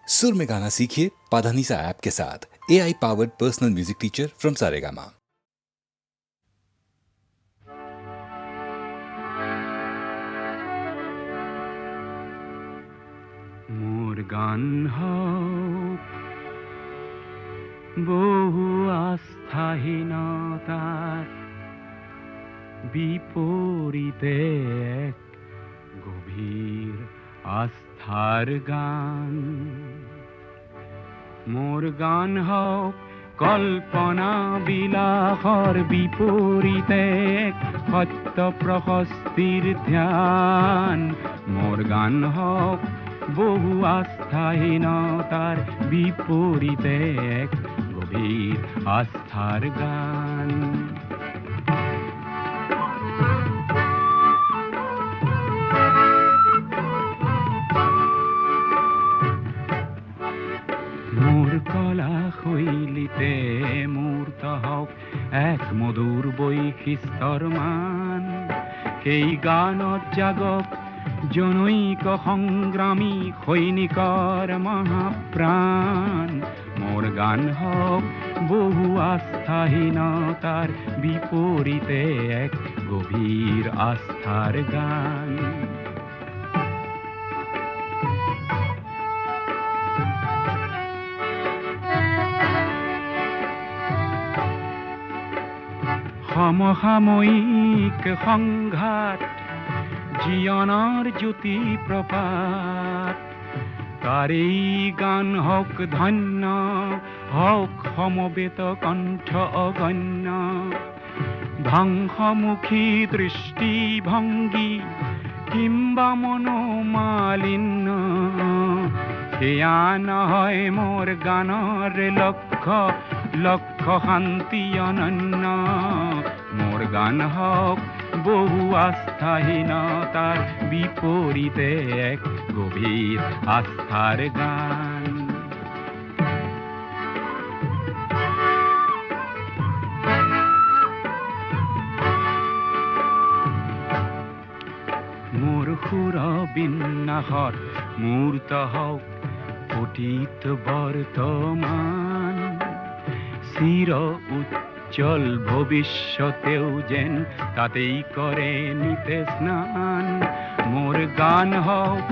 सुर में गाना सीखिए पाधानीसा ऐप के साथ। AI powered personal music teacher from Saregama. মোর গান হোক বহু আস্থাহীনতার বিপরীতে এক গভীর আস্থার গান। মোর গান হোক কল্পনা বিলাসর বিপরীতে এক সত্য প্রশস্তির ধ্যান। মোর গান হোক বহু আস্থাহীনতার বিপরীতে এক গভীর আস্থার গান। মোর কলা শৈলীতে মূর্ত হওক এক মধুর বৈশিষ্ট্যৰ মান। সেই গানত জাগক জনৈক সংগ্ৰামী সৈনিকৰ মহাপ্ৰাণ। মোৰ গান হওক বহু আস্থাহীনতাৰ বিপৰীতে এক গভীৰ আস্থাৰ গান। সমসাময়িক সংঘাত জীৱনৰ জ্যোতি প্ৰপাত। তাৰেই গান হওক ধন্য হওক সমবেত কণ্ঠ অগণ্য। ধ্বংসমুখী দৃষ্টিভংগী কিম্বা মনোমালিন্য সেয়া নহয় মোৰ গানৰ লক্ষ্য। লক্ষ্য শান্তি অনন্য। মোর গান হওক বহু আস্থাহীনতার বিপরীতে এক গভীর আস্থার গান। মোর সুর বিন্যাসত মূর্ত হওক অতীত বর্তমান। চির উজ্জ্বল ভবিষ্যতেও যেন তাতেই করে নিতে স্নান। মোর গান হোক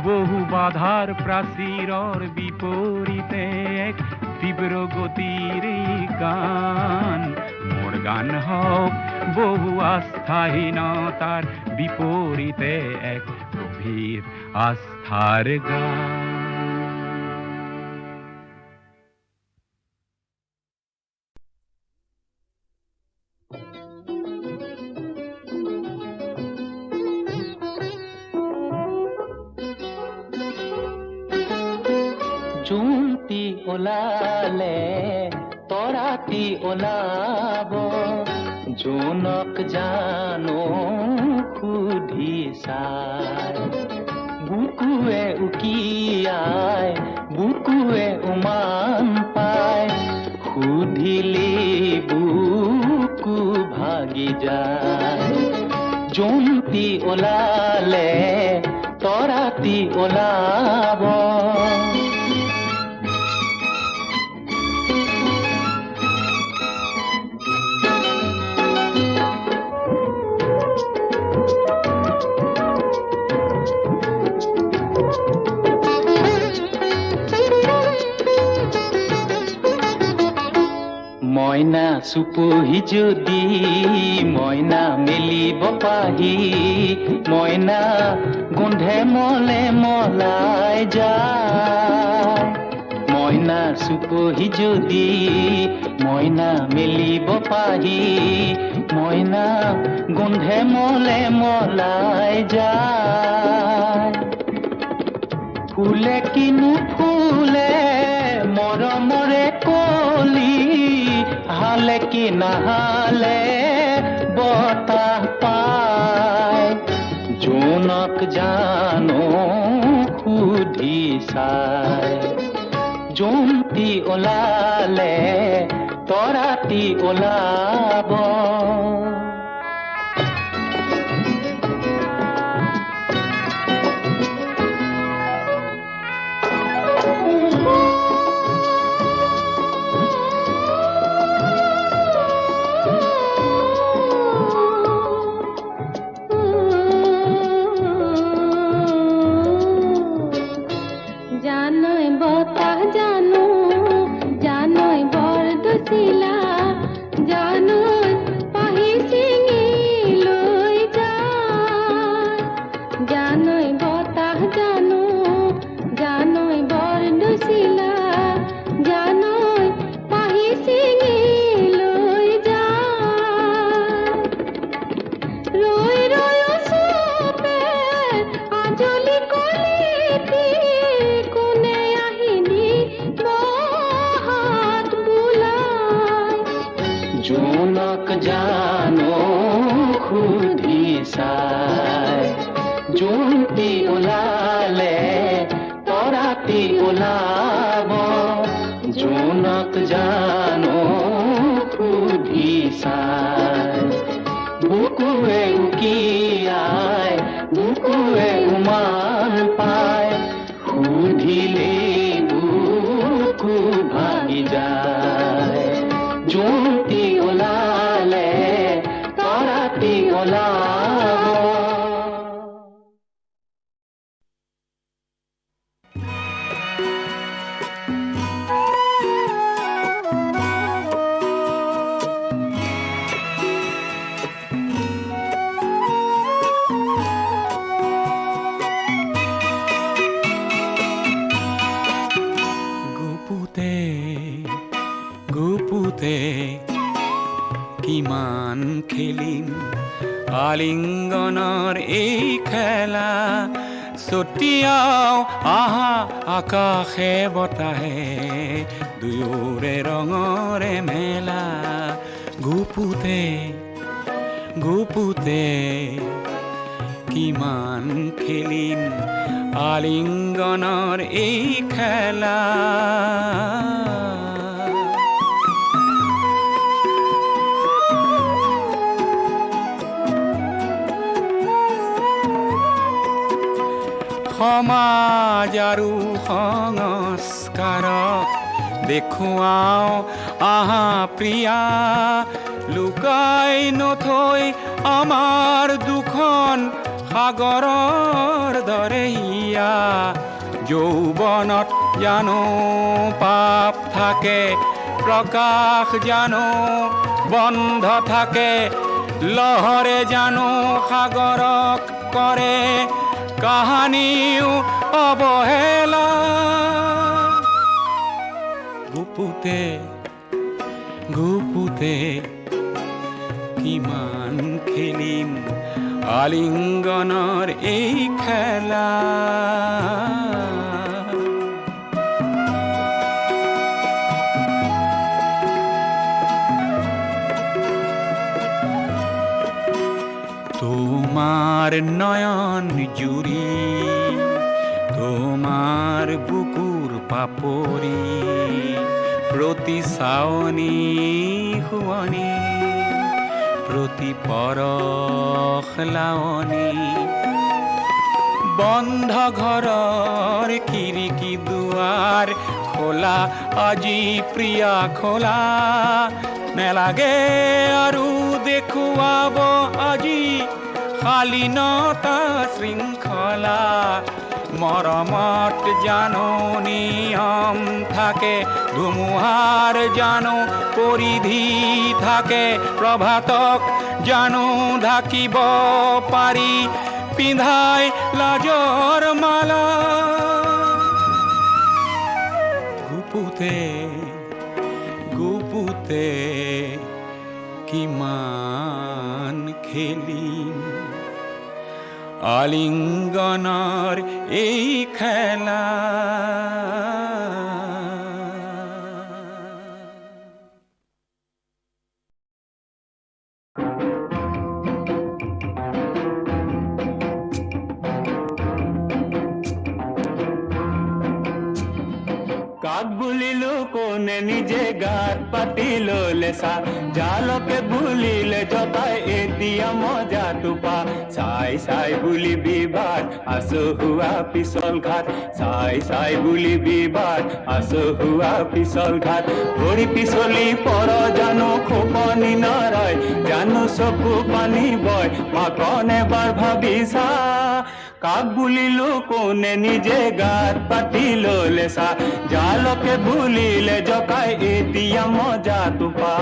বহু বাধার প্রাচীরর বিপরীতে এক তীব্র গতির গান। মোর গান হোক বহু আস্থাহীনতার বিপরীতে এক গভীর আস্থার গান। জুমটি ওলালে তৰাতি ওলাব। জোনক জানো সুধি চাই। বুকুৱে উকিয়াই বুকুৱে উমান পায়। সুধিলি বুকু ভাগি যায়। জুমটি ওলালে তৰাতি ওলাব। মইনা চুপহি যদি মইনা মেলিব পাহি। মইনা গোন্ধে মলে মলাই যায়। মইনা চুপহি যদি মইনা মেলিব পাহি। মইনা গোন্ধে মলে মলাই যায়। ফুলে কিনো ফুলে মৰমৰে কলি। হালে কি নাহালে বতাহ পায়। জোনক জানো সুধি চাই। জুমটি ওলালে তৰাতি ওলাব। জানই বতাহ জানো জানই বৰদচিলা জানই পাহি চিঙি লৈ যায় জানই বতাহ জানো জানই বৰদচিলা জানই পাহি চিঙি লৈ যায় ৰৈ ৰৈ চুপে আজলি কলিতি কোনে আহিলি হাত বুলাই জোনক জানো সুধি চাই জোনটি ওলালে তৰাতি ওলাব জোনক জানো সুধি চাই বুকুৱে উকিয়াই বুকুৱে উমান পায় সুধিলে বুকু ভাগি যায় জোনটি ওলালে তৰাতি ওলাব গুপুতে গুপুতে কিমান খেলিম আলিংগনৰ এই খেলা ছটিয়াও আহা আকাশে বতাহে দুয়োৰে ৰঙৰে মেলা গুপুতে গুপুতে কিমান খেলিম আলিংগনৰ এই খেলা সমাজ আৰু সংস্কাৰক দেখুৱাও আহা প্ৰিয়া লুকাই নথৈ আমাৰ দুখন সাগৰৰ দৰে হিয়া যৌৱনত জানো পাপ থাকে প্ৰকাশ জানো বন্ধ থাকে লহৰে জানো সাগৰক কৰে কাহানিও অৱহেলা গুপুতে গুপুতে কিমান খেলিম আলিংগনৰ এই খেলা তোমাৰ নয়ন জুড়ি তোমাৰ বুকুৰ পাপড়ি প্ৰতি চাৱনি শুৱনি প্ৰতি পৰশ লাৱনি বন্ধ ঘৰৰ খিৰিকী দুৱাৰ খোলা আজি প্ৰিয়া খোলা নেলাগে আৰু দেখুৱাব আজি শালীনতা শৃংখলা মৰমত জানো নিয়ম থাকে ধুমুহাৰ জানো পৰিধি থাকে প্ৰভাতক জানো ঢাকিব পাৰি পিন্ধাই লাজৰ মালা গুপুতে গুপুতে কিমান খেলিম আলিংগনৰ এই খেলা কাক বুলিলো কোনে নিজে গাত পাতি ললে চা জালকে বুলিলে জতাই এতিয়া মজাটো পা চাই চাই বুলি বিবাদ আচহুৱা পিছল ঘাট চাই চাই বুলি বিবাদ আচহুৱা পিছল ঘাট ভৰি পিছলি পৰ জানো খোপনি নৰয় জানো চকু পানী বয় মাকন এবাৰ ভাবি চা কাক বুলিলো কোনে নিজে গাত পাতি ললে চা জালকে ভুলিলে জকাই এতিয়া মজা তোপা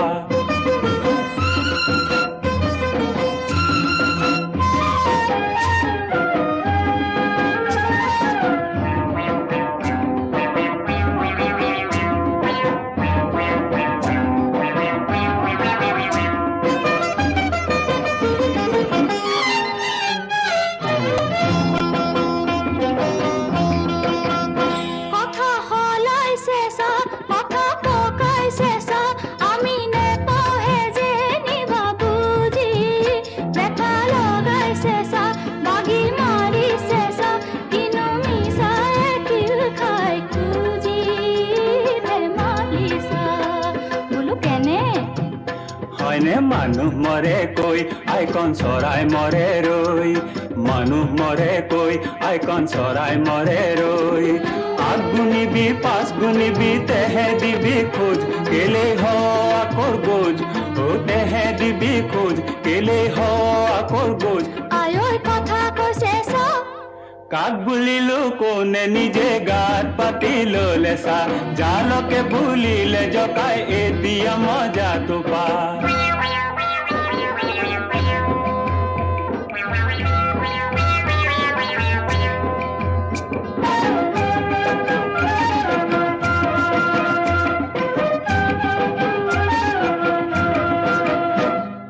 কথা হলাইছে চা কথা পকাইছে চা আমি নেপাহে যে নিবা বুজি বেটা লগাইছে চা বাগি মাৰিছে চা কিনো মিছাই কিল খাই খুজি ধেমালি চা বোলো কেনে হয়নে মানুহ মৰে কৈ আইকন চৰাই মৰে ৰৈ মানুহ মৰে কৈ আইকন চৰাই মৰে ৰৈ আগ গুণিবি পাঁচ গুণিবি তেহে দিবি খোজ কেলে হ আকৰ গোজ ও তেহে দিবি খোজ কেলে হ আকৰ গোজ আয়ৈ কথা কৈছে চা কাক বুলিলো কোনে নিজে গাত পাতি ললে চা জালকে ভুলিলে জকাই এতিয়া মজা তোপা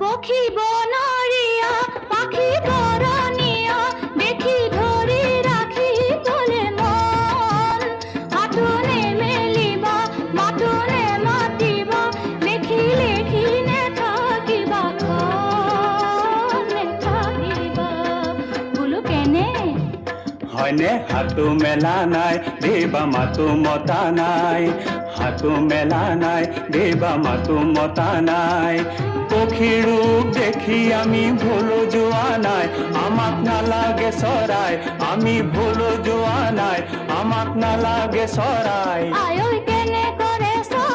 পক্ষী বনৰীয়া পাখি বৰণীয়া দেখি ধৰি ৰাখি তলে মন হাতনে মেলিবা মাতনে মাতিবা দেখি লেখি নেথাকিবা নেথাকিবা বোলো কেনে হয়নে হাতো মেলা নাই দেবা মাতো মতা নাই হাতো মেলা নাই দেবা মাতো মতা নাই পক্ষী ৰূপ দেখি আমি ভুলো যোৱা নাই আমাক নালাগে চৰাই আমি ভুলো যোৱা নাই আমাক নালাগে চৰাই আয়ৈ কেনে কৰে চা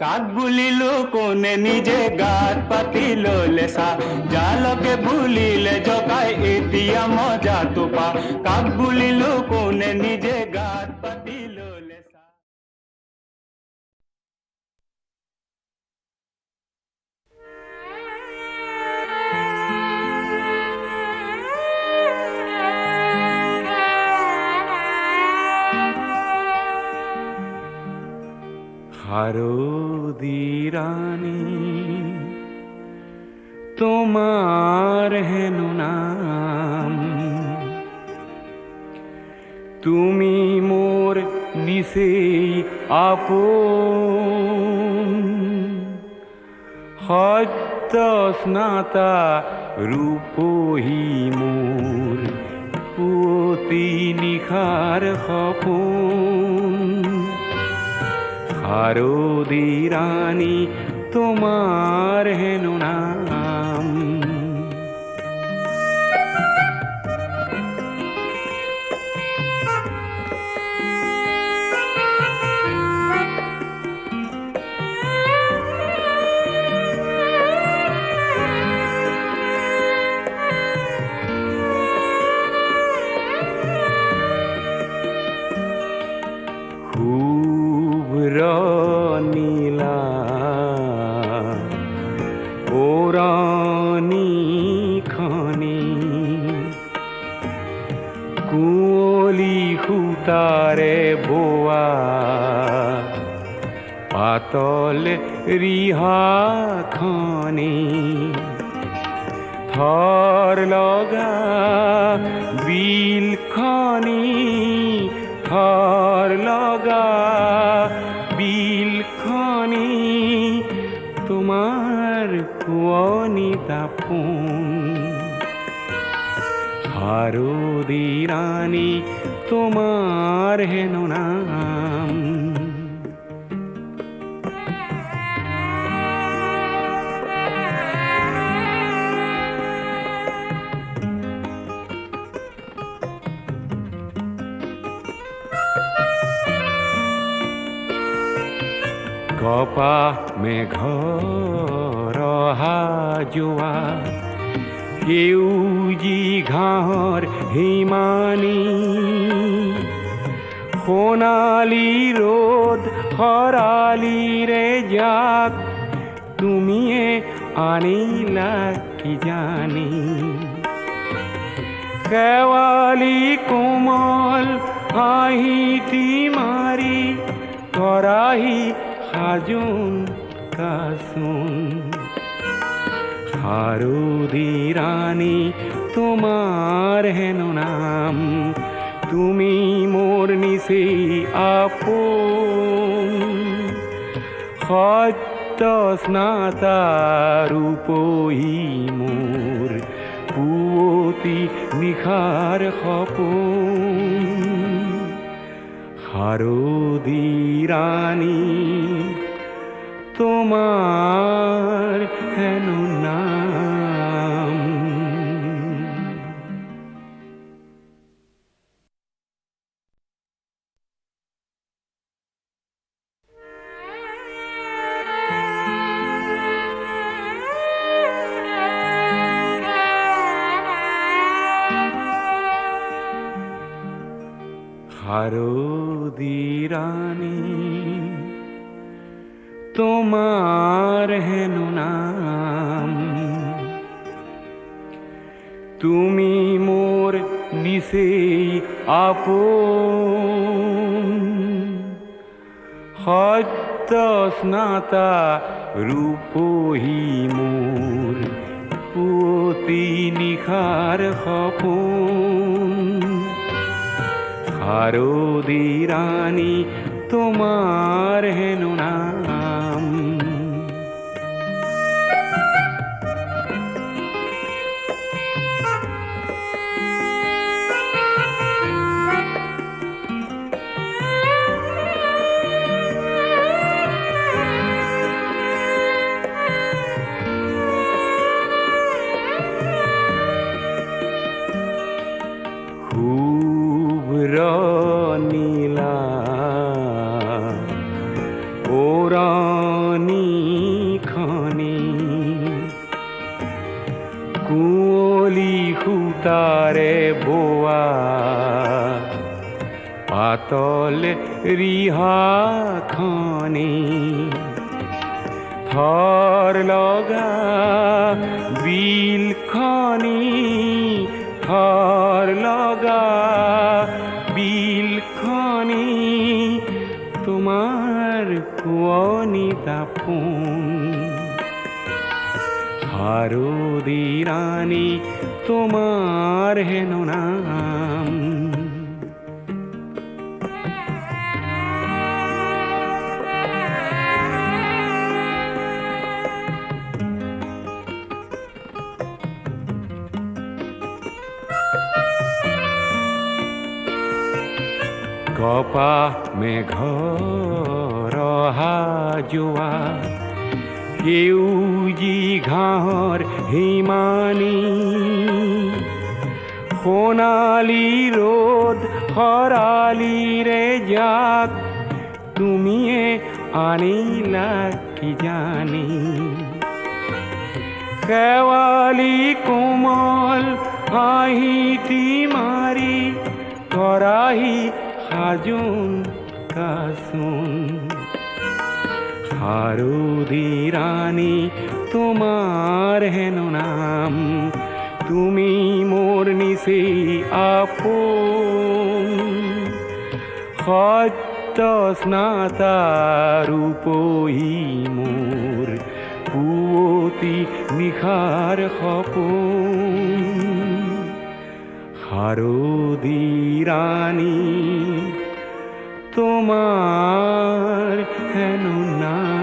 কাক বুলিলো কোনে নিজে গাত পাতি ললে চা জালকে ভুলিলে জকাই এতিয়া মজা তোপা কাক বুলিলো কোনে নিজে গাত পাতি ললে চা হারদি রানী তোমার হেন নাম তুমি মোর নিশেই আপন সত্য স্নাতা রূপহী মোর পুতি নিশার সপোন হারদি রানী তোমার হেন নাম নীলা ওরানি খানি কুঁৱলী সূতাৰে বোৱা পাতল ৰিহা খনি থৰ লগা বিল খনি থৰ লগা বিল খনি তোমাৰ কুঁৱনী দাপোন হাৰদি ৰানী তোমাৰ হেন নাম কপা মেঘৰ অহা যোৱা সেউজী ঘাঁহৰ হিমানী সোণালী ৰ'দ খৰালিৰে যাক তুমিয়ে আনিলা কি জানি শেৱালি কোমল হাঁহিটি মাৰি তৰাহি সাজোন কাচোন শাৰদী ৰাণী তোমাৰ হেনো নাম তুমি মোৰ নিচেই আপোন সত্য স্নাতা ৰূপহী মোৰ পুৱতি নিশাৰ সপোন শাৰদী ৰাণী তোমাৰ হেনো নাম শাৰদী ৰানী তোমাৰ হেনো নাম তুমি মোৰ নিচেই আপোন সত্য স্নাতা ৰূপহী মোৰ পুৱতি নিশাৰ সপোন শাৰদী ৰাণী তোমাৰ হেনো নাম শুভ্ৰ নীলা ওৰণি খনি কুঁৱলী সূতাৰে বোৱা পাতল ৰিহাখনি থৰ লগা বিলখনি থৰ লগা বিলখনি তোমাৰ কুঁৱনী তাপোন শাৰদী ৰাণী তোমাৰ হেনো নাম কপাহ মেঘৰ অহা যোৱা সেউজী ঘাঁহৰ হিমানী সোণালী ৰ'দ খৰালিৰে যাক তুমিয়ে আনিলা কি জানি শেৱালি কোমল হাঁহিটি মাৰি তৰাহি সাজোন কাচোন শাৰদী ৰাণী তোমাৰ হেনো নাম তুমি মোৰ নিচেই আপোন সত্য স্নাতা ৰূপহী মোৰ পুৱতি নিশাৰ সপোন শাৰদী ৰানী তোমাৰ হেনো নাম